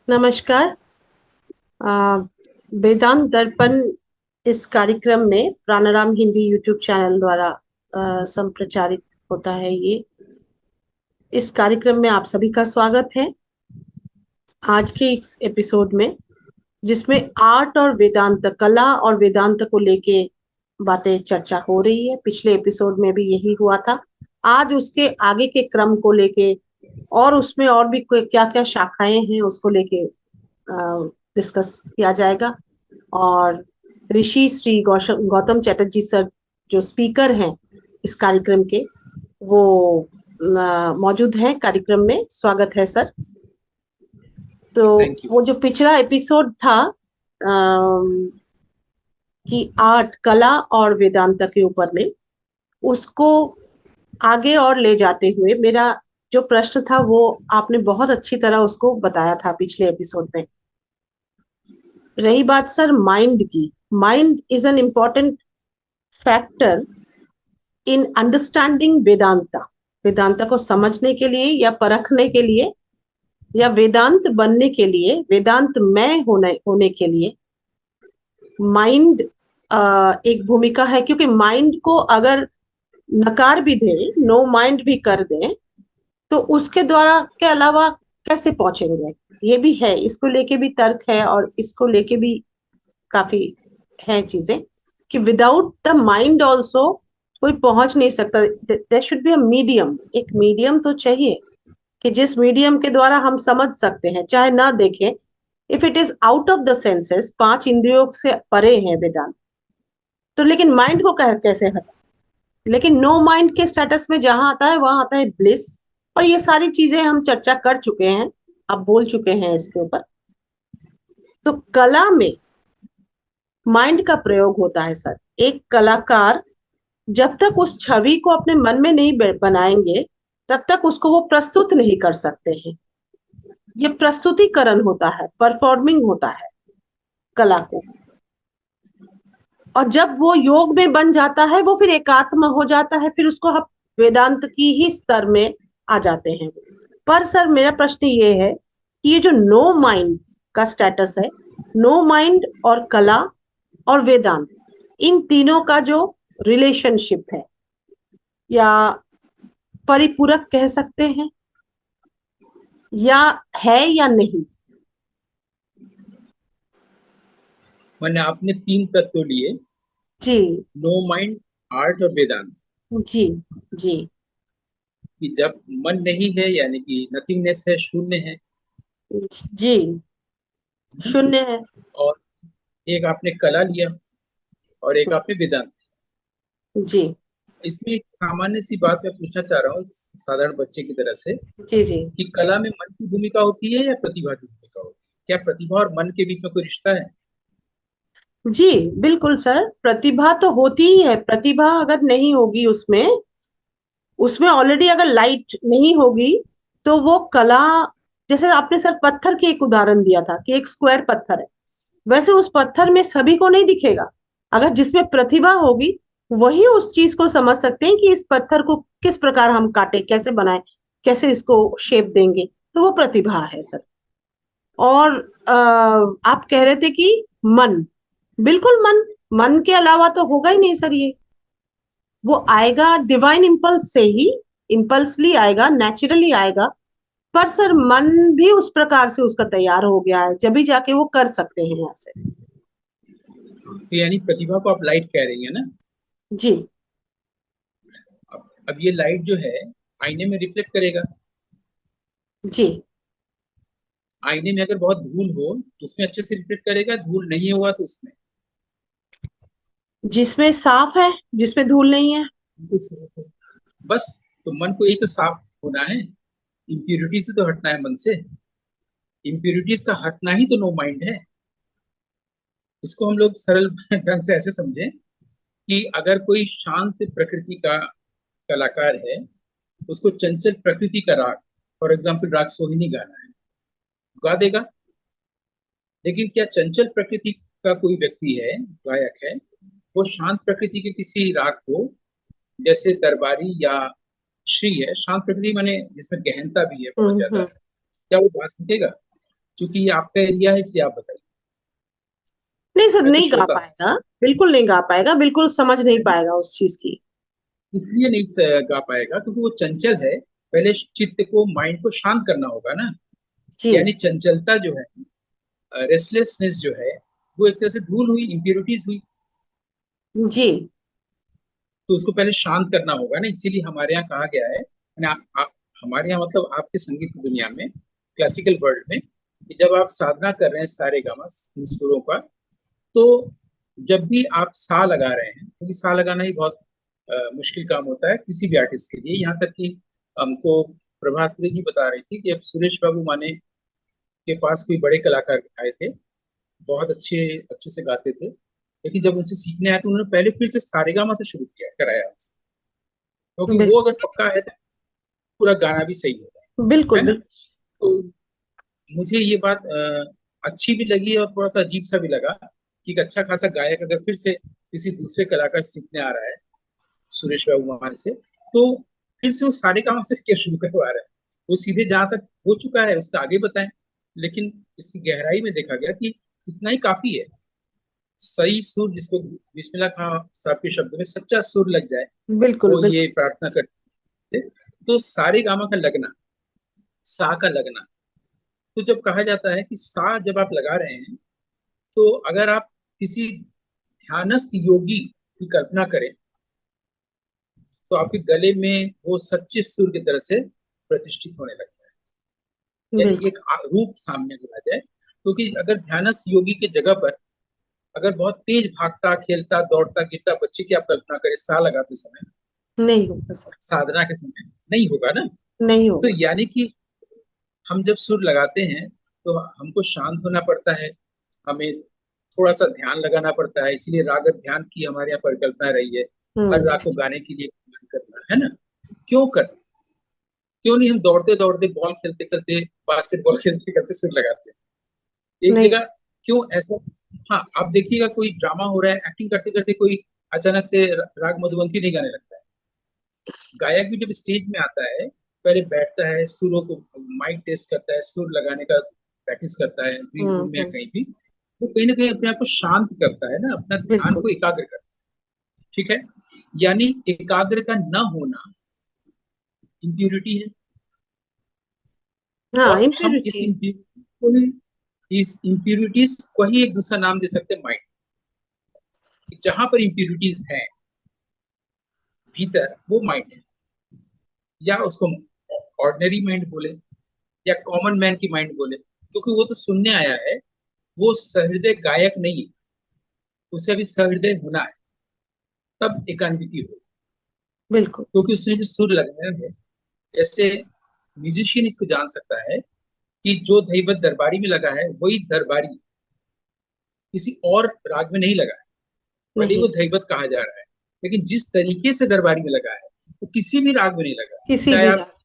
नमस्कार। आ, वेदांत दर्पण इस कार्यक्रम में प्राणाराम हिंदी यूट्यूब चैनल द्वारा संप्रचारित होता है। ये इस कार्यक्रम में आप सभी का स्वागत है। आज के इस एपिसोड में जिसमें आर्ट और वेदांत, कला और वेदांत को लेके बातें चर्चा हो रही है। पिछले एपिसोड में भी यही हुआ था। आज उसके आगे के क्रम को लेके और उसमें और भी क्या क्या शाखाएं हैं उसको लेके डिस्कस किया जाएगा। और ऋषि श्री गौतम चैटर्जी सर जो स्पीकर हैं इस कार्यक्रम के, वो मौजूद हैं कार्यक्रम में। स्वागत है सर। तो थैंक यू। वो जो पिछला एपिसोड था कि आर्ट, कला और वेदांत के ऊपर में, उसको आगे और ले जाते हुए मेरा जो प्रश्न था वो आपने बहुत अच्छी तरह उसको बताया था पिछले एपिसोड में। रही बात सर माइंड की, mind is an important factor in understanding Vedanta. Vedanta को समझने के लिए या परखने के लिए या वेदांत बनने के लिए, वेदांत में होने के लिए माइंड एक भूमिका है। क्योंकि माइंड को अगर नकार भी दे, नो माइंड भी कर दे, तो उसके द्वारा के अलावा कैसे पहुंचेंगे? ये भी है, इसको लेके भी तर्क है और इसको लेके भी काफी है चीजें कि विदाउट द माइंड ऑल्सो कोई पहुंच नहीं सकता। There should be a medium, एक मीडियम तो चाहिए कि जिस मीडियम के द्वारा हम समझ सकते हैं, चाहे ना देखें। If it is out of the senses, पांच इंद्रियों से परे है वेदांत, तो लेकिन माइंड को कैसे हटा? लेकिन नो माइंड के स्टेटस में जहां आता है वहां आता है ब्लिस। और ये सारी चीजें हम चर्चा कर चुके हैं, आप बोल चुके हैं इसके ऊपर। तो कला में माइंड का प्रयोग होता है सर। एक कलाकार जब तक उस छवि को अपने मन में नहीं बनाएंगे तब तक उसको वो प्रस्तुत नहीं कर सकते हैं। ये प्रस्तुतिकरण होता है, परफॉर्मिंग होता है कला को। और जब वो योग में बन जाता है वो फिर एकात्म हो जाता है, फिर उसको हम वेदांत की ही स्तर में आ जाते हैं। पर सर मेरा प्रश्न ये है कि ये जो नो माइंड का स्टेटस है, नो माइंड और कला और वेदांत, इन तीनों का जो रिलेशनशिप है या परिपूरक कह सकते हैं, या है या नहीं? मैंने आपने तीन तत्व लिए, जी नो माइंड, आर्ट और वेदांत। जी जी कि जब मन नहीं है यानी कि नथिंगनेस है, शून्य है। जी, शून्य है। और एक आपने कला लिया और एक आपने वेदांत। जी इसमें एक सामान्य सी बात मैं पूछना चाह रहा हूँ साधारण बच्चे की तरह से, जी जी कि कला में मन की भूमिका होती है या प्रतिभा की भूमिका होती है? क्या प्रतिभा और मन के बीच में कोई रिश्ता है? जी, बिल्कुल सर, प्रतिभा तो होती ही है। प्रतिभा अगर नहीं होगी उसमें, उसमें ऑलरेडी अगर लाइट नहीं होगी तो वो कला, जैसे आपने सर पत्थर की एक उदाहरण दिया था कि एक स्क्वायर पत्थर है, वैसे उस पत्थर में सभी को नहीं दिखेगा। अगर जिसमें प्रतिभा होगी वही उस चीज को समझ सकते हैं कि इस पत्थर को किस प्रकार हम काटे, कैसे बनाए, कैसे इसको शेप देंगे। तो वो प्रतिभा है सर। और आप कह रहे थे कि मन, बिल्कुल मन, मन के अलावा तो होगा ही नहीं सर ये। वो आएगा डिवाइन इम्पल्स से ही, इम्पल्सली आएगा, नेचुरली आएगा। पर सर मन भी उस प्रकार से उसका तैयार हो गया है जब भी जाके वो कर सकते हैं ऐसे। तो यानी प्रतिभा को आप लाइट कह रही है ना? जी अब ये लाइट जो है आईने में रिफ्लेक्ट करेगा। जी आईने में अगर बहुत धूल हो तो उसमें अच्छे से रिफ्लेक्ट करेगा, धूल नहीं हुआ तो उसमें जिसमें साफ है, जिसमें धूल नहीं है। बस। तो मन को यही तो साफ होना है, इम्प्योरिटी से तो हटना है मन से। इम्प्योरिटीज का हटना ही तो नो माइंड है। इसको हम लोग सरल ढंग से ऐसे समझें कि अगर कोई शांत प्रकृति का कलाकार है, उसको चंचल प्रकृति का राग, फॉर एग्जाम्पल राग सोहिनी गाना है, गा देगा। लेकिन क्या चंचल प्रकृति का कोई व्यक्ति है, गायक है, वो शांत प्रकृति के किसी राग को, जैसे दरबारी या श्री है, शांत प्रकृति माने जिसमें गहनता भी है बहुत ज्यादा, हम्म। क्या वो गा सकेगा? चूंकि ये आपका एरिया है इसलिए आप बताइए। नहीं सर, मैं तो नहीं गा श्रोता हूँ। पाएगा, बिल्कुल नहीं गा पाएगा, बिल्कुल समझ नहीं पाएगा उस चीज की। इसलिए नहीं गा पाएगा क्योंकि वो चंचल है। पहले चित्त को, माइंड को शांत करना होगा ना। जी। यानी चंचलता जो है, रेस्टलेसनेस जो है, वो एक तरह से धूल हुई, इम्प्योरिटीज हुई। जी। तो उसको पहले शांत करना होगा ना। इसीलिए हमारे यहाँ कहा गया है, यानी हमारे यहाँ मतलब आपके संगीत की दुनिया में, क्लासिकल वर्ल्ड में, कि जब आप साधना कर रहे हैं सारे गामा इन सुरों का, तो जब भी आप सा लगा रहे हैं, क्योंकि सा लगाना ही बहुत मुश्किल काम होता है किसी भी आर्टिस्ट के लिए। यहाँ तक कि हमको प्रभात्री जी बता रही थी कि अब सुरेश बाबू माने के पास कोई बड़े कलाकार आए थे, बहुत अच्छे अच्छे से गाते थे, लेकिन जब उनसे सीखने आए तो उन्होंने पहले फिर से सारेगामा से शुरू किया, कराया उनसे। क्योंकि वो अगर पक्का है तो पूरा गाना भी सही होगा, बिल्कुल है ना। बिल्कुल। तो मुझे ये बात अच्छी भी लगी और थोड़ा सा अजीब सा भी लगा कि एक अच्छा खासा गायक अगर फिर से किसी दूसरे कलाकार से सीखने आ रहा है, सुरेश बाबू वहां से, तो फिर से वो सारे काम से क्या शुरू करवा रहा है। वो सीधे जहां तक हो चुका है उसका आगे बताएं। लेकिन इसकी गहराई में देखा गया कि इतना ही काफी है। सही सुर, जिसको बिस्मिल्लाह खां साहब के शब्द में सच्चा सुर लग जाए, बिल्कुल वो ये बिल्कुल। प्रार्थना करते थे। तो सारे गामा का लगना, सा का लगना, तो जब कहा जाता है कि सा जब आप लगा रहे हैं, तो अगर आप किसी ध्यानस्थ योगी की कल्पना करें, तो आपके गले में वो सच्चे सुर की तरह से प्रतिष्ठित होने लगता है। यानी बिल्कुल। एक रूप सामने आ जाए। क्योंकि अगर ध्यानस्थ योगी की जगह पर अगर बहुत तेज भागता, खेलता, दौड़ता, गिरता बच्चे की आप कल्पना करें सा लगाते समय, नहीं होगा सर। साधना के समय, नहीं होगा ना। नहीं तो होगा। यानी कि हम जब सुर लगाते हैं तो हमको शांत होना पड़ता है, हमें थोड़ा सा ध्यान लगाना पड़ता है। इसीलिए राग ध्यान की हमारे यहाँ परिकल्पना रही है, हर हम्म। राग को गाने के लिए मन करना है ना। क्यों कर, क्यों नहीं हम दौड़ते दौड़ते, बॉल खेलते खेलते, बास्केटबॉल खेलते खेलते सुर लगाते हैं एक नहीं। जगह? क्यों ऐसा? हाँ, आप देखिएगा कोई ड्रामा हो रहा है, एक्टिंग करते करते कोई अचानक से राग मधुबंती नहीं गाने लगता है। गायक भी जब स्टेज में आता है, पहले बैठता है, सुरों को माइक टेस्ट करता है, सुर लगाने का प्रैक्टिस करता है, ड्रीम रूम में या हम्म। कहीं भी। तो कहीं ना कहीं अपने आप को शांत करता है ना, अपना ध्यान बिल्कुल। को एकाग्र करता है। ठीक है। यानी एकाग्र का न होना इम्प्यूरिटी है। हाँ, और हम इम्प्योरिटी। इस इम्प्यूरिटीज को ही एक दूसरा नाम दे सकते हैं, माइंड। जहां पर इम्प्यूरिटीज हैं भीतर, वो माइंड है। या उसको ऑर्डिनरी माइंड बोले, या कॉमन मैन की माइंड बोले, क्योंकि वो तो सुनने आया है, वो सहृदय गायक नहीं है। उसे अभी सहृदय होना है, तब एकांकित हो। बिल्कुल। क्योंकि उसने जो सुर लगाया है, जैसे म्यूजिशियन इसको जान सकता है कि जो धैवत दरबारी में लगा है वही दरबारी किसी और राग में नहीं लगा है। भले ही नहीं। वो धैवत कहा जा रहा है, लेकिन जिस तरीके से दरबारी में लगा है वो किसी भी राग में नहीं लगा है। किसी चाहे भी आप रात।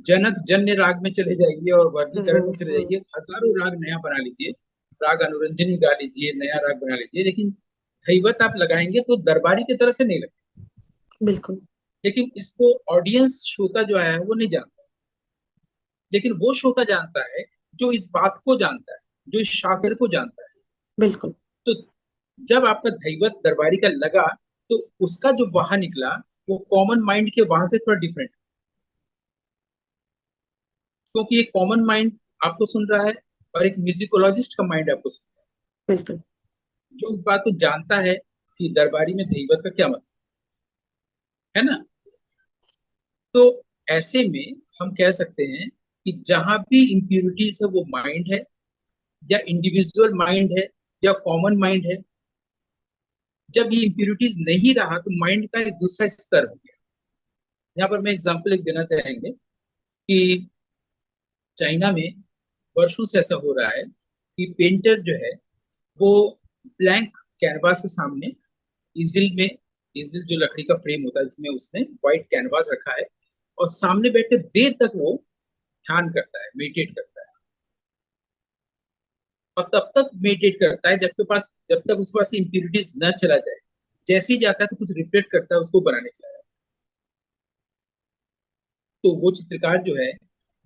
जनक जन्य राग में चले जाइए और वर्गीकरण हम्म। में चले जाइए, हजारों राग नया बना लीजिए, राग अनुरंजनी गा लीजिए, नया राग बना लीजिए, लेकिन धैवत आप लगाएंगे तो दरबारी की तरह से नहीं लगेगा। बिल्कुल। लेकिन इसको ऑडियंस, श्रोता जो आया है वो नहीं जानता। लेकिन वो श्रोता जानता है जो इस बात को जानता है, जो इस शास्त्र को जानता है। बिल्कुल। तो जब आपका धैवत दरबारी का लगा, तो उसका जो वहां निकला, वो कॉमन माइंड के वहां से थोड़ा डिफरेंट। क्योंकि एक कॉमन माइंड आपको सुन रहा है और एक म्यूजिकोलॉजिस्ट का माइंड आपको सुन रहा बिल्कुल। है, जो इस बात को जानता है कि दरबारी में धैवत का क्या मतलब है ना। तो ऐसे में हम कह सकते हैं कि जहां भी इम्प्यूरिटीज है वो माइंड है, या इंडिविजुअल माइंड है, या कॉमन माइंड है। जब ये इम्प्यूरिटीज नहीं रहा तो माइंड का एक दूसरा स्तर हो गया। यहाँ पर मैं एग्जांपल एक देना चाहेंगे कि चाइना में वर्षों से ऐसा हो रहा है कि पेंटर जो है वो ब्लैंक कैनवास के सामने, इजिल में, इजिल जो लकड़ी का फ्रेम होता है जिसमें उसने व्हाइट कैनवास रखा है, और सामने बैठ के देर तक वो ध्यान करता है, मेडिटेट करता है। और तब तक मेडिटेट करता है जब तक उसके पास इम्प्यूरिटीज न चला जाए। जैसे ही जाता है तो कुछ रिफ्लेक्ट करता है, उसको बनाने चला जाता है। तो वो चित्रकार जो है,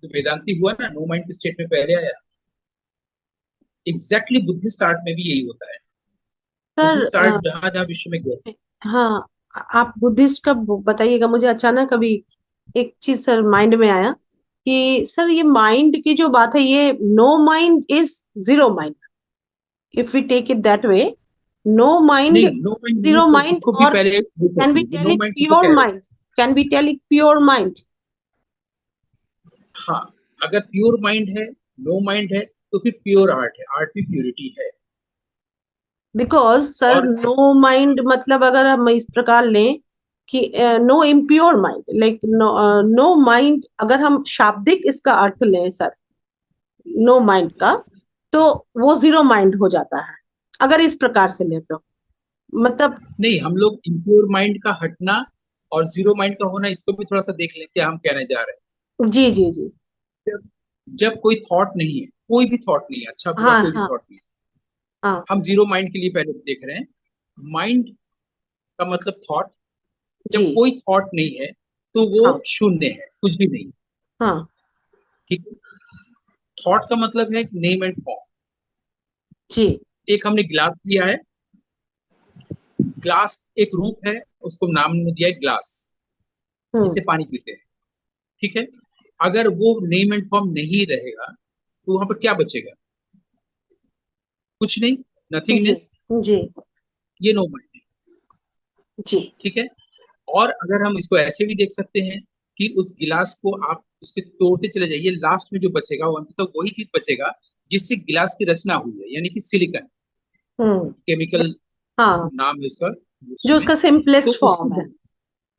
जो वेदांती हुआ ना, नो माइंड के स्टेट में पहले आया, एग्जैक्टली बुद्धिस्ट आर्ट में भी यही होता है। सर बुद्धिस्ट आर्ट जहां जहां विश्व में गया। हाँ, आप बुद्धिस्ट का बताइएगा मुझे। अचानक अभी एक चीज सर माइंड में आया कि सर ये माइंड की जो बात है, ये no mind is zero mind, if we take it that way. No mind, नहीं, नो माइंड नहीं जीरो तो माइंड, उसको भी और पहले देखो, कैन बी ये टेल नो इट माइंड किसको प्योर कह रहे हो? Mind? Can be tell it pure mind? हाँ, अगर प्योर माइंड है, नो माइंड है, तो फिर प्योर आर्ट है, आर्ट में प्योरिटी है। बिकॉज सर और नो माइंड मतलब अगर हम इस प्रकार लें कि no impure mind, like no mind, अगर हम शाब्दिक इसका अर्थ लें सर, नो माइंड का, तो वो जीरो माइंड हो जाता है, अगर इस प्रकार से ले तो। मतलब नहीं, हम लोग इम्प्योर माइंड का हटना और जीरो माइंड का होना, इसको भी थोड़ा सा देख लें क्या हम कहने जा रहे जी जी जी। हैं। जब कोई थॉट नहीं है, कोई भी थॉट नहीं है, अच्छा बुरा हाँ कोई भी हाँ थॉट नहीं है, हाँ। हम जीरो माइंड के लिए पहले देख रहे हैं। माइंड का मतलब थॉट। जी। जब कोई थॉट नहीं है तो वो हाँ शून्य है, कुछ भी नहीं। हाँ। ठीक है। थॉट का मतलब है नेम एंड फॉर्म। जी। एक हमने गिलास लिया है, ग्लास एक रूप है, उसको नाम ने दिया है ग्लास, हम्म। इसे पानी पीते हैं। ठीक है। अगर वो नेम एंड फॉर्म नहीं रहेगा तो वहां पर क्या बचेगा? कुछ नहीं, जी नथिंगनेस। जी ये नो माइंड है। जी। ठीक है। और अगर हम इसको ऐसे भी देख सकते हैं कि उस गिलास को आप उसके तोड़ते चले जाइए, लास्ट में जो बचेगा वो अंततः वही चीज बचेगा जिससे गिलास की रचना हुई है, यानी कि सिलिकॉन। हम्म। केमिकल हाँ, नाम है इसका जो दूसरे में। उसका तो सिंपलेस्ट उससे फॉर्म है।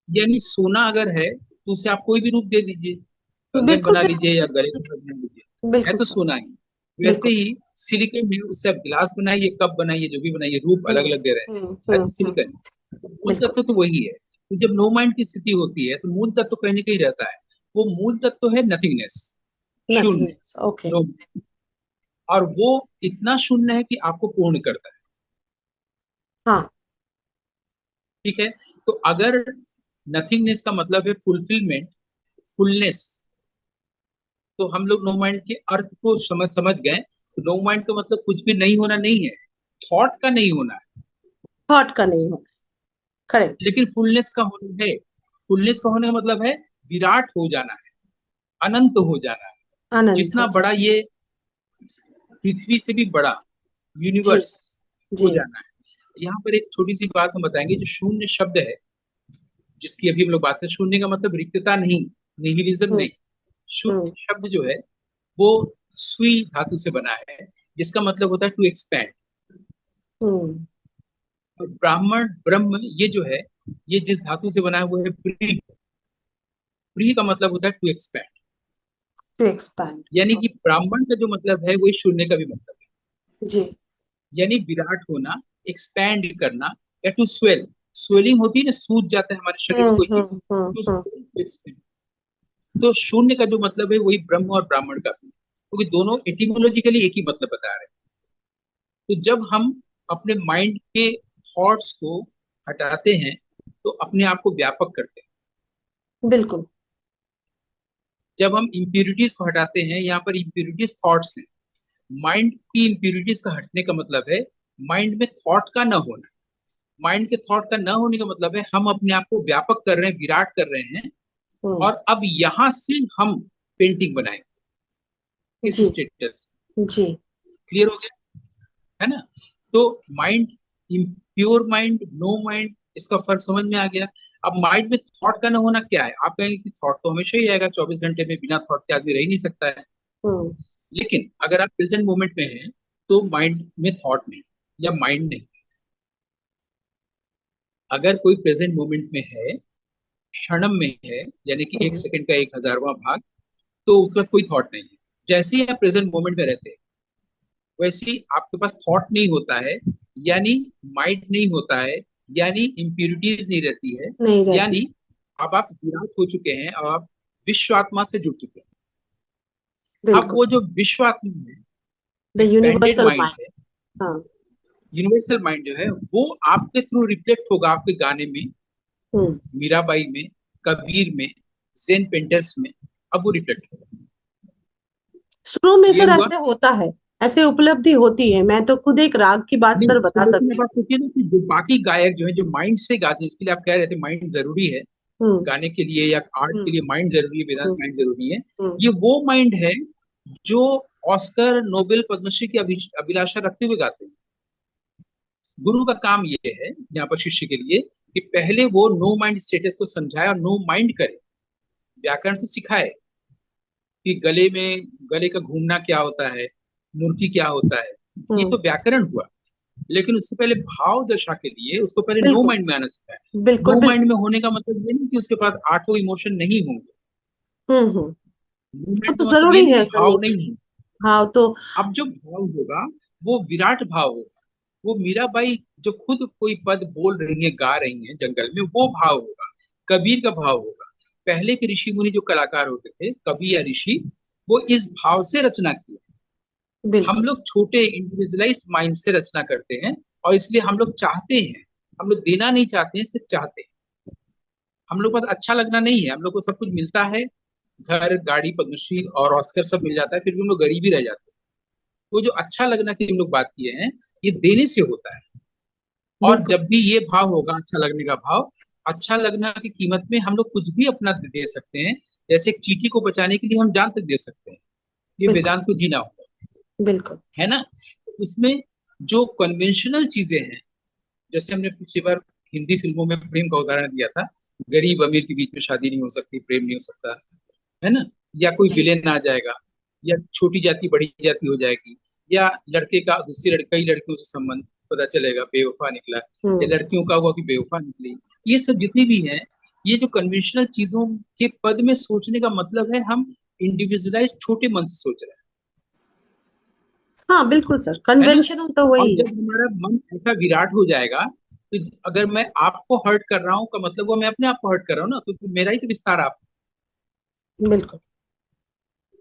यानी सोना अगर है तो उसे आप कोई भी रूप दे दीजिए, कंगन बिल्कुल बना बिल्कुल लीजिए या गले बिल्कुल। में बना लीजिए, है बिल्कुल तो सर। सोना ही। वैसे बिल्कुल। ही सिलिकॉन है, उससे आप गिलास बनाइए, कप बनाइए, जो भी बनाइए, रूप अलग अलग दे रहे हैं, है तो हम्म। सिलिकॉन। मूल बिल्कुल। तत्व तो वही है। तो जब नो माइंड की स्थिति होती है तो मूल तत्व कहीं ना कहीं रहता है। वो मूल तत्व है नथिंगनेस, शून्य। Nothingness, okay. नो। और वो इतना शून्य है कि आपको पूर्ण करता है। हाँ। ठीक है। तो अगर नथिंगनेस का मतलब है फुलफिलमेंट, फुलनेस, तो हम लोग नो माइंड के अर्थ को समझ समझ गए। तो नो माइंड का मतलब कुछ भी नहीं होना नहीं है, थॉट का नहीं होना है, थॉट का नहीं होना। करेक्ट। लेकिन फुलनेस का होना है। फुलनेस का होने का मतलब है विराट हो जाना है, अनंत हो जाना है, अनंत जितना हो बड़ा जाए। ये पृथ्वी से भी बड़ा जी यूनिवर्स हो जी। जाना है। यहाँ पर एक छोटी सी बात हम बताएंगे, जो शून्य शब्द है जिसकी अभी हम लोग बात करें, शून्य का मतलब रिक्तता नहीं, निहिलिज्म हम्म नहीं। शून्य हम्म शब्द जो है वो सुई धातु से बना है, जिसका मतलब होता है टू एक्सपैंड। हम्म। और ब्राह्मण ब्रह्म ये जो है, ये जिस धातु से बना है वो है प्री। प्री का मतलब होता है टू एक्सपैंड। To expand. यानी कि ब्राह्मण का जो मतलब है वही शून्य का भी मतलब है। जी। यानी विराट होना, एक्सपैंड करना, या टू स्वेल। स्वेलिंग होती है ना, सूज जाता है हमारे शरीर में कोई चीज, टू हम्म। एक्सपैंड। तो शून्य का जो मतलब है वही ब्रह्म और ब्राह्मण का भी, क्योंकि दोनों एटिमोलॉजिकली एक ही मतलब बता रहे हैं। तो जब हम अपने माइंड के थॉट्स को हटाते हैं तो अपने आप को व्यापक करते हैं। बिल्कुल। जब हम इम्प्यूरिटीज को हटाते हैं, यहाँ पर इम्प्यूरिटीज थॉट्स हैं। माइंड की इम्प्यूरिटीज का हटने का मतलब है माइंड में थॉट का न होना। माइंड के थॉट का न होने का मतलब है हम अपने आप को व्यापक कर रहे हैं, विराट कर रहे हैं। हम्म। और अब यहां से हम पेंटिंग बनाएंगे इस जी स्टेटस। जी। क्लियर हो गया, है ना? तो mind, pure mind, no mind, इसका फर्क समझ में आ गया। अब माइंड में थॉट का ना होना क्या है? आप कहेंगे कि थॉट तो हमेशा ही आएगा, 24 घंटे में बिना थॉट के आदमी रह ही नहीं सकता है। हम्म। लेकिन अगर आप प्रेजेंट मोमेंट में हैं तो माइंड में थॉट नहीं, या माइंड नहीं। अगर कोई प्रेजेंट मोमेंट में है, क्षणम में है, यानी कि एक हम्म। सेकंड का 1000वां भाग, तो उसके पास कोई थॉट नहीं है। जैसे ही आप प्रेजेंट मोमेंट में रहते हैं वैसे ही आपके पास थॉट नहीं होता है, यानी माइंड नहीं होता है, यानी इम्प्यूरिटीज नहीं रहती है। नहीं रहती। यानी अब आप विराट हो चुके हैं, अब आप विश्वात्मा से जुड़ चुके हैं। अब बिल्कुल। वो जो विश्वात्मा है, the expanded universal mind mind. है, हाँ। यूनिवर्सल माइंड जो है वो आपके थ्रू रिफ्लेक्ट होगा, आपके गाने में, हम्म। मीराबाई में, कबीर में, जेन पेंटर्स में। अब वो रिफ्लेक्ट होगा। शुरू में क्लियर सर हुआ? ऐसे होता है, ऐसे उपलब्धि होती है। मैं तो खुद एक राग की बात नहीं सर तो बता लेकिन सकती अब आप सोचिए ना कि जो बाकी गायक जो है जो माइंड से गाते हैं, इसके लिए आप कह रहे थे माइंड जरूरी है हूँ। हम्म। गाने के लिए या आर्ट के हम्म। लिए, माइंड जरूरी है, वेदांत हम्म। माइंड जरूरी है। हम्म। ये वो माइंड है जो ऑस्कर, नोबेल, पद्मश्री की अभिलाषा रखते हुए गाते हैं। गुरु का काम ये है यहाँ पर शिष्य के लिए कि पहले वो नो माइंड स्टेटस को समझाए और नो माइंड करे, व्याकरण तो सिखाए कि गले का घूमना क्या होता है, मूर्ति क्या होता है। ये हम्म। तो व्याकरण हुआ, लेकिन उससे पहले भाव दशा के लिए उसको पहले नो बिल्कुल माइंड में आना सिखाया। बिल्कुल नो माइंड बिल्कुल। में होने का मतलब ये नहीं कि उसके पास आठों इमोशन नहीं होंगे। हम्म। नो वो माइंड तो का मतलब ये जरूरी नहीं है कि सर, वो भाव तो। नहीं होंगे। हाँ तो। अब जो भाव होगा वो विराट भाव होगा। वो मीराबाई जो खुद कोई पद बोल रही है, गा रही है जंगल में, वो भाव होगा। कबीर का भाव होगा। पहले के ऋषि मुनि जो कलाकार होते थे, कवि या ऋषि, वो इस भाव से रचना किए। हम बिल्कुल लोग छोटे इंडिविजुअलाइज माइंड से रचना करते हैं, और इसलिए हम लोग चाहते हैं, हम लोग देना नहीं चाहते हैं, सिर्फ चाहते हैं। हम लोग पास अच्छा लगना नहीं है, हम लोग को सब कुछ मिलता है, घर, गाड़ी, पद्मश्री और ऑस्कर सब मिल जाता है, फिर भी हम लोग गरीब ही रह जाते हैं। वो जो अच्छा लगना की हम लोग बात किए हैं, ये देने से होता है। और बिल्कुल। जब भी ये भाव होगा, अच्छा लगने का भाव, अच्छा लगना की कीमत में हम लोग कुछ भी अपना दे सकते हैं। जैसे एक चींटी को बचाने के लिए हम जान तक दे सकते हैं। ये बिल्कुल वेदांत को जीना होगा, बिल्कुल। है ना। इसमें जो कन्वेंशनल चीजें हैं, जैसे हमने पिछली बार हिंदी फिल्मों में प्रेम का उदाहरण दिया था, गरीब अमीर के बीच में शादी नहीं हो सकती, प्रेम नहीं हो सकता, है ना। या कोई जी। विलेन आ जाएगा, या छोटी जाति बड़ी जाति हो जाएगी, या लड़के का दूसरी कई लड़कियों से संबंध पता चलेगा बेवफा निकला, या हम्म। लड़कियों का हुआ कि बेवफा निकली। ये सब जितनी भी हैं, ये जो कन्वेंशनल चीजों के पद में सोचने का मतलब है हम इंडिविजुअलाइज छोटे मन से सोच रहे हाँ बिल्कुल सर, हैं, है ना। कन्वेंशनल तो और वही है। जब हमारा मन ऐसा विराट हो जाएगा, तो अगर मैं आपको हर्ट कर रहा हूँ का मतलब वो मैं अपने आप को हर्ट कर रहा हूँ ना, तो मेरा ही तो विस्तार आप। बिल्कुल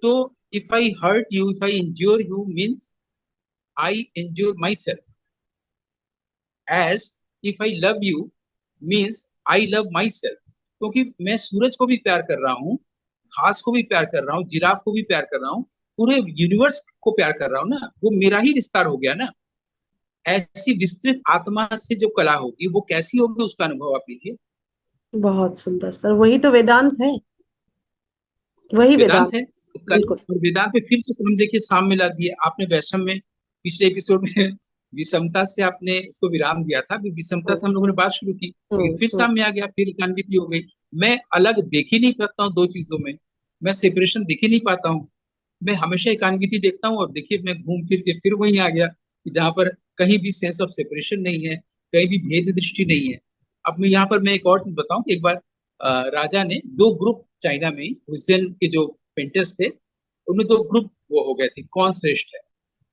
तो if I hurt you, if I injure you, means I injure myself. As if I love you, means I love myself. क्योंकि मैं सूरज को भी प्यार कर रहा हूँ, घास को भी प्यार कर रहा हूँ, जिराफ को भी प्यार कर रहा हूँ, पूरे यूनिवर्स को प्यार कर रहा हूँ ना, वो मेरा ही विस्तार हो गया ना। ऐसी विस्तृत आत्मा से जो कला होगी वो कैसी होगी, उसका अनुभव आप लीजिए। बहुत सुंदर सर, वही तो वेदांत है, वही वेदांत वेदांत है। है। तो कल बिल्कुल। और वेदांत में फिर से हम देखिए साम मिला दिए आपने वैषम में, पिछले एपिसोड में विषमता से आपने इसको विराम दिया था, अभी विषमता हम्म। से हम लोगों ने बात शुरू की, लेकिन फिर हम्म। साम में आ गया, फिर एकान्विति हो गई। मैं अलग देख ही नहीं पाता हूँ दो चीजों में, मैं सेपरेशन देख ही नहीं पाता हूँ। मैं हमेशा एकान्विति देखता हूँ, और देखिए मैं घूम फिर के फिर वहीं आ गया कि जहाँ पर कहीं भी सेंस ऑफ सेपरेशन नहीं है, कहीं भी भेद दृष्टि नहीं है। अब मैं यहाँ पर मैं एक और चीज बताऊं कि एक बार राजा ने दो ग्रुप, चाइना में हुसैन के जो पेंटर्स थे, उनमें दो ग्रुप वो हो गए थे, कौन श्रेष्ठ है।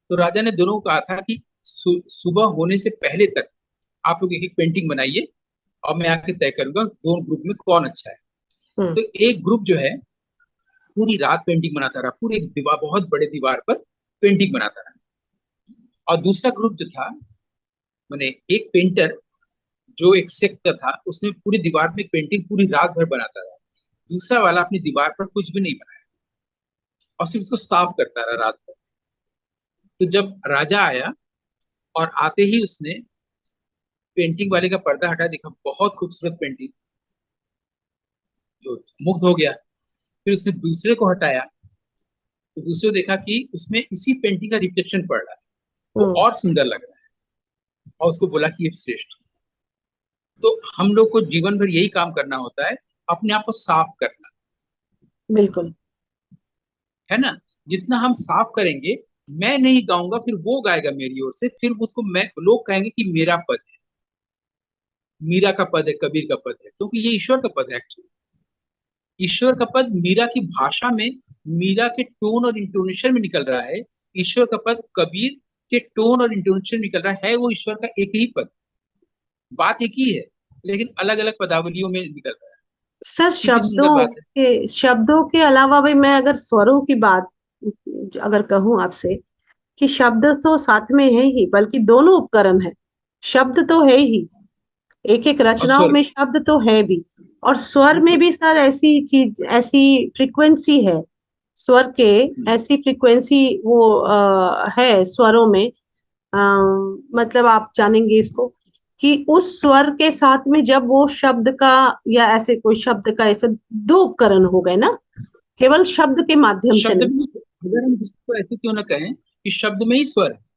तो राजा ने दोनों को कहा था कि सुबह होने से पहले तक आप लोग एक एक पेंटिंग बनाइए, और मैं आके तय करूंगा दोनों ग्रुप में कौन अच्छा है। हम्म। तो एक ग्रुप जो है पूरी रात पेंटिंग बनाता रहा, पूरे दीवार, बहुत बड़े दीवार पर पेंटिंग बनाता रहा। और दूसरा ग्रुप जो था, मैंने एक पेंटर जो एक सेक्ट का था, उसने पूरी दीवार में पेंटिंग पूरी रात भर बनाता रहा। दूसरा वाला अपनी दीवार पर कुछ भी नहीं बनाया, और सिर्फ उसको साफ करता रहा रात भर। तो जब राजा आया, और आते ही उसने पेंटिंग वाले का पर्दा हटा, देखा बहुत खूबसूरत पेंटिंग, जो मुग्ध हो गया। फिर उसने दूसरे को हटाया, तो दूसरे को देखा कि उसमें इसी पेंटिंग का रिफ्लेक्शन पड़ रहा है, वो हम्म। और सुंदर लग रहा है, और उसको बोला कि ये श्रेष्ठ। तो हम लोग को जीवन भर यही काम करना होता है, अपने आप को साफ करना, बिल्कुल। है ना। जितना हम साफ करेंगे, मैं नहीं गाऊंगा, फिर वो गाएगा मेरी ओर से, फिर उसको मैं, लोग कहेंगे कि मेरा पद है, मीरा का पद है, कबीर का पद है, क्योंकि ये ईश्वर का पद है एक्चुअली। ईश्वर का पद मीरा की भाषा में, मीरा के टोन और इंटोनेशन में निकल रहा है। ईश्वर का पद कबीर के टोन और इंटोनेशन में निकल रहा है। वो ईश्वर का एक ही पद, बात एक ही है, लेकिन अलग अलग पदावलियों में निकल रहा है। सर कितनी सुंदर बात है। शब्दों के अलावा भी मैं अगर स्वरों की बात अगर कहूं आपसे, कि शब्द तो साथ में है ही, बल्कि दोनों उपकरण है। शब्द तो है ही, एक एक और रचनाओं स्वर, में शब्द तो है भी, और स्वर में बिल्कुल। भी सर ऐसी चीज, ऐसी फ्रीक्वेंसी है स्वर के हम्म, ऐसी फ्रीक्वेंसी वो है स्वरों में, अ, मतलब आप जानेंगे इसको कि उस स्वर के साथ में जब वो शब्द का या ऐसे कोई शब्द का ऐसे दो उपकरण हो गए ना, केवल शब्द के माध्यम से शब्द नहीं, में अगर हम इसको ऐसे क्यों ना कहें कि शब्द में ही स्वर है,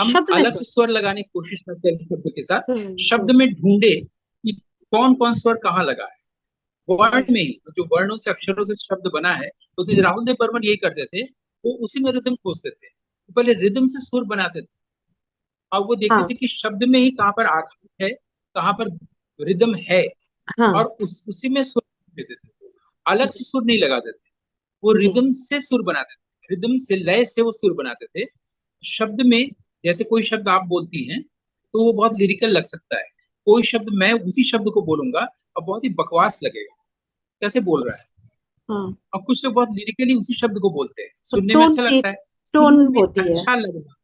हम शब्द में अलग स्वर। से स्वर लगाने की कोशिश करते हैं शब्द के साथ, शब्द हम्म। में ढूंढे कि कौन कौन स्वर कहाँ लगा है। जी। वर्ण में ही जो वर्णों से अक्षरों से शब्द बना है, तो राहुल देव बर्मन यही करते थे, वो उसी में रिदम खोजते थे। तो पहले रिदम से सुर बनाते थे, और वो देखते हाँ थे कि शब्द में ही कहाँ पर आघात है, कहाँ पर रिदम है, और हाँ। उसी में सुर देते थे, अलग से सुर नहीं लगाते थे। वो जी। रिदम से सुर बनाते थे, रिदम से लय से वो सुर बनाते थे शब्द में। जैसे कोई शब्द आप बोलती हैं तो वो बहुत लिरिकल लग सकता है, कोई शब्द मैं उसी शब्द को बोलूंगा और बहुत ही बकवास लगेगा, कैसे बोल रहा है। हाँ, और कुछ लोग बहुत लिरिकली उसी शब्द को बोलते हैं, तो सुनने में टोन अच्छा की लगता है। टोन सुनने में होती है। अच्छा लगना,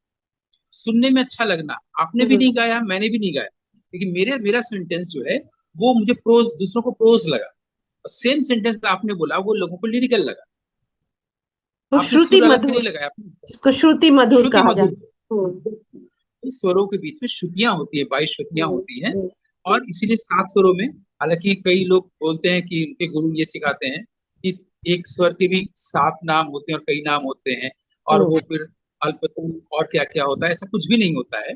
सुनने में अच्छा लगना, आपने भी हम्म। नहीं गाया, मैंने भी नहीं गाया, लेकिन मेरा सेंटेंस जो है वो मुझे प्रोज, दूसरों को प्रोज लगा। सेम सेंटेंस आपने बोला वो लोगों को लिरिकल लगा, तो आपने श्रुति सुर अलग से नहीं मधुर, लगाया, आपने जिसको श्रुति मधुर श्रुति कहा मधुर। जाता है। इस स्वरों के बीच में श्रुतियां होती है, 22 श्रुतियां हम्म। होती हैं, हम्म। और इसीलिए 7 स्वरों में, हालांकि कई लोग बोलते हैं कि उनके गुरु ये सिखाते हैं कि एक स्वर के भी 7 नाम होते हैं और कई नाम होते हैं, और हम्म। वो फिर अल्पतम और क्या क्या होता है, ऐसा कुछ भी नहीं होता है।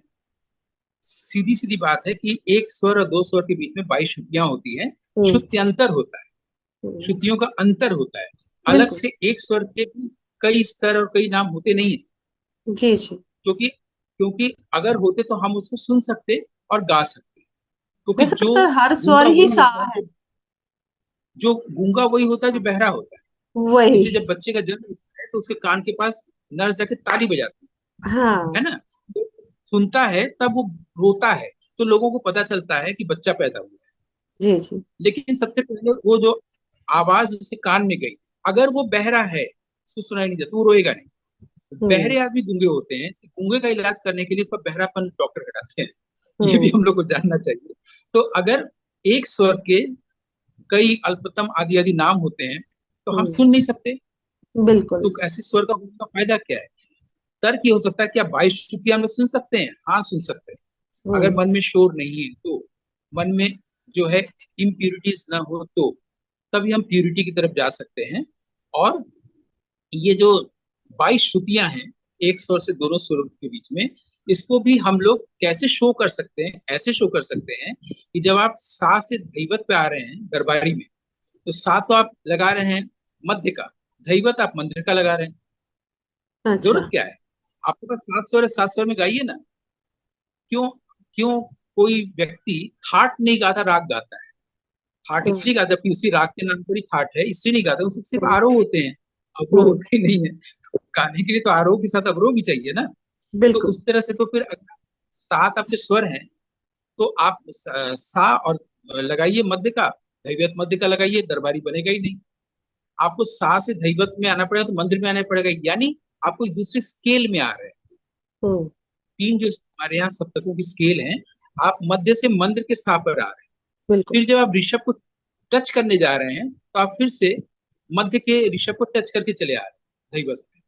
सीधी सीधी बात है कि एक स्वर और दो स्वर के बीच में 22 श्रुतियां होती हैं, हम्म। श्रुत्यंतर होता है, हम्म। श्रुतियों का अंतर होता है। अलग बिल्कुल। से एक स्वर के भी कई स्तर और कई नाम होते नहीं है, जी जी। क्योंकि क्योंकि अगर होते तो हम उसको सुन सकते और गा सकते, क्योंकि वैसे तो जो सर हर स्वर गूंगा ही वही सा होता है है। जो गूंगा वही होता है जो हाँ, बहरा होता है। वही। जैसे जब बच्चे का जन्म होता है तो उसके कान के पास नर्स जाके ताली बजाती है हाँ। ना, तो सुनता है तब वो रोता है, तो लोगों को पता चलता है कि बच्चा पैदा हुआ है। जी जी। लेकिन सबसे पहले वो जो आवाज उसके कान में गई, अगर वो बहरा है, उसको सुनाई नहीं देता, वो रोएगा नहीं। हम्म। बहरे आदमी गूंगे होते हैं, गूंगे का इलाज करने के लिए उसका बहरापन डॉक्टर हटाते हैं, ये भी हम्म। हम लोग को जानना चाहिए। तो अगर एक स्वर के कई अल्पतम आदि आदि नाम होते हैं तो हम हम्म। सुन नहीं सकते, बिल्कुल। तो ऐसे स्वर का होने का फायदा क्या है। तर्क ये हो सकता है, क्या 22 श्रुतियां हम लोग सुन सकते हैं? हाँ सुन सकते हैं, अगर हम्म। मन में शोर नहीं है तो, मन में जो है इम्प्यूरिटीज ना हो तो, तभी हम प्यूरिटी की तरफ जा सकते हैं। और ये जो 22 श्रुतियां हैं एक स्वर से दोनों स्वरों के बीच में, इसको भी हम लोग कैसे शो कर सकते हैं, ऐसे शो कर सकते हैं कि जब आप सा से धैवत पे आ रहे हैं दरबारी में, तो सा तो आप लगा रहे हैं मध्य का, धैवत आप मंदिर का लगा रहे हैं। अच्छा। जरूरत क्या है, आपके पास 7 स्वर है, 7 स्वर में गाइए ना। क्यों क्यों कोई व्यक्ति थाट नहीं गाता, राग गाता है? थाट हम्म। इसलिए गाता है कि उसी राग के नाम पर ही थाट है, इसलिए नहीं गाता, उसमें सिर्फ हम्म। आरोह होते हैं, अवरोह हम्म। होते ही नहीं है। तो गाने के लिए तो आरोह के साथ अवरोह भी चाहिए ना। तो बिल्कुल। उस तरह से तो फिर अगर 7 आपके स्वर हैं, तो आप सा और लगाइए मध्य का, धैवत मध्य का लगाइए, दरबारी बनेगा ही नहीं। आपको सा से धैवत में आना पड़ेगा, तो मंदिर में आना पड़ेगा, यानी आपको एक दूसरे स्केल में आ रहे हैं। हम्म। तीन जो हमारे यहाँ सप्तकों की स्केल है, आप मध्य से मंदिर के सा पर आ रहे हैं। बिल्कुल। फिर जब आप ऋषभ को टच करने जा रहे हैं, तो आप फिर से मध्य के ऋषभ को टच करके चले आ रहे हैं धैवत में,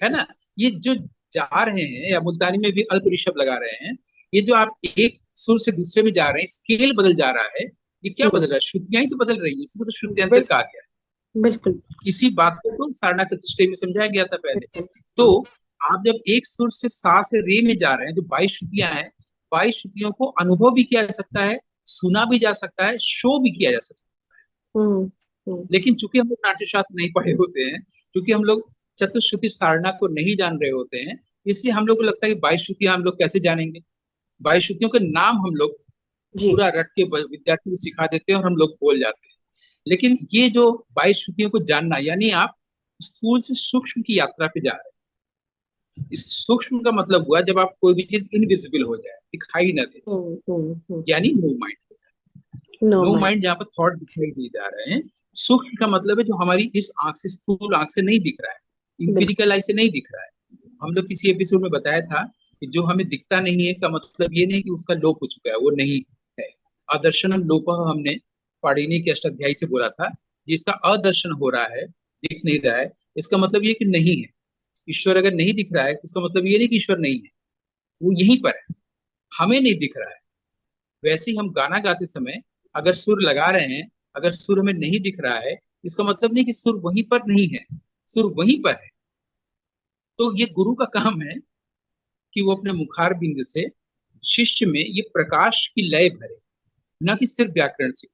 है हम्म। ना। ये जो जा रहे हैं, या मुल्तानी में भी अल्प ऋषभ लगा रहे हैं, ये जो आप एक सुर से दूसरे में जा रहे हैं, स्केल बदल जा रहा है। ये क्या बदल हम्म। रहा है? श्रुतियां ही तो बदल रही है, इसको तो श्रुत्यंतर बिल्कुल। कहा गया है। बिल्कुल। इसी बात को तो सारनाथ चतुष्टय में समझाया गया था पहले। बिल्कुल। तो हाँ। आप जब एक सुर से सा से रे में जा रहे हैं, जो 22 श्रुतियां हैं, 22 श्रुतियों को अनुभव भी किया जा सकता है, सुना भी जा सकता है, शो भी किया जा सकता है। हम्म। हम्म। लेकिन चूंकि हम लोग नाट्य शास्त्र नहीं पढ़े होते हैं, क्योंकि हम लोग चतुश्रुति सारना को नहीं जान रहे होते हैं, इसलिए हम लोग को लगता है कि 22 श्रुतियां हम लोग कैसे जानेंगे। 22 श्रुतियों के नाम हम लोग जी। पूरा रट के विद्यार्थी को सिखा देते हैं और हम लोग बोल जाते हैं। लेकिन ये जो 22 श्रुतियों को जानना, यानी आप स्थूल से सूक्ष्म की यात्रा पे जा रहे हैं। इस सूक्ष्म का मतलब हुआ जब आप कोई भी चीज इनविजिबल हो जाए, दिखाई ना दे, यानी no mind. No no mind. Mind जहाँ पर थॉट दिखाई दिए जा रहे हैं। सूक्ष्म का मतलब है जो हमारी इस आंख से, स्थूल आंख से नहीं दिख रहा है, बिल्कुल। इंपिरिकल आई से नहीं दिख रहा है। हम लोग किसी एपिसोड में बताया था कि जो हमें दिखता नहीं है का मतलब ये नहीं कि उसका लोप हो चुका है, वो नहीं है। अदर्शनम लोप हमने पाणिनि के अष्टाध्यायी से बोला था, जिसका अदर्शन हो रहा है दिख नहीं रहा है, इसका मतलब ये कि नहीं है। ईश्वर अगर नहीं दिख रहा है तो इसका मतलब ये नहीं कि ईश्वर नहीं है, वो यहीं पर है, हमें नहीं दिख रहा है। वैसे ही हम गाना गाते समय अगर सुर लगा रहे हैं, अगर सुर हमें नहीं दिख रहा है, इसका मतलब नहीं कि सुर वहीं पर नहीं है, सुर वहीं पर है। तो ये गुरु का काम है कि वो अपने मुखार बिंद से शिष्य में ये प्रकाश की लय भरे, न कि सिर्फ व्याकरण से।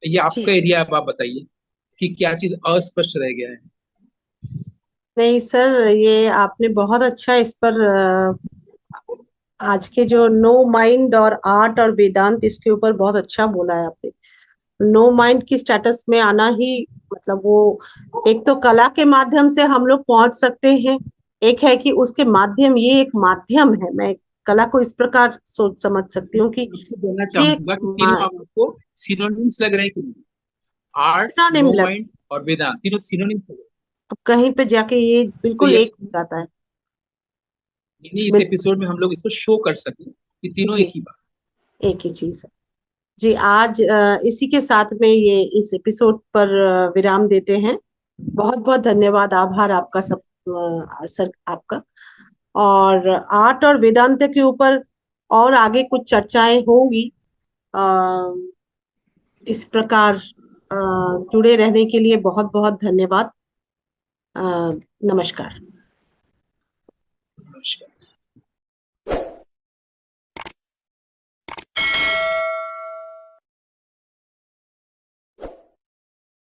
ये आपका जी एरिया, अब आप बताइए कि क्या चीज अस्पष्ट रह गया है। नहीं सर, ये आपने बहुत अच्छा इस पर आज के जो नो माइंड और आर्ट और वेदांत, इसके ऊपर बहुत अच्छा बोला है आपने। नो माइंड की स्टेटस में आना ही मतलब वो, एक तो कला के माध्यम से हम लोग पहुंच सकते हैं, एक है कि उसके माध्यम, ये एक माध्यम है। मैं कला को इस प्रकार सोच समझ सकती हूँ कि आपसे बोलना ये चाहूंगा कि तीनों आपको सिनोनिम्स लग रहे हैं कि नहीं? आर्ट, सिनोनिम नो लग, माइंड और वेदांत, तीनों सिनोनिम्स लग रहे हैं। अब कहीं पे जाके ये तो बिल्कुल ये एक हो जाता है। यही इस बिल्कुल एपिसोड में हम लोग इसको शो कर सकें कि तीनों जी, एक ही बात। एक ही चीज है। जी आज इसी के साथ में ये इस एपिसोड पर विराम देते हैं। बहुत बहुत धन्यवाद, आभार आपका सब, सर आपका। और आर्ट और वेदांत के ऊपर और आगे कुछ चर्चाएं होंगी। अ, इस प्रकार जुड़े रहने के लिए बहुत बहुत धन्यवाद। अ, नमस्कार। नमस्कार।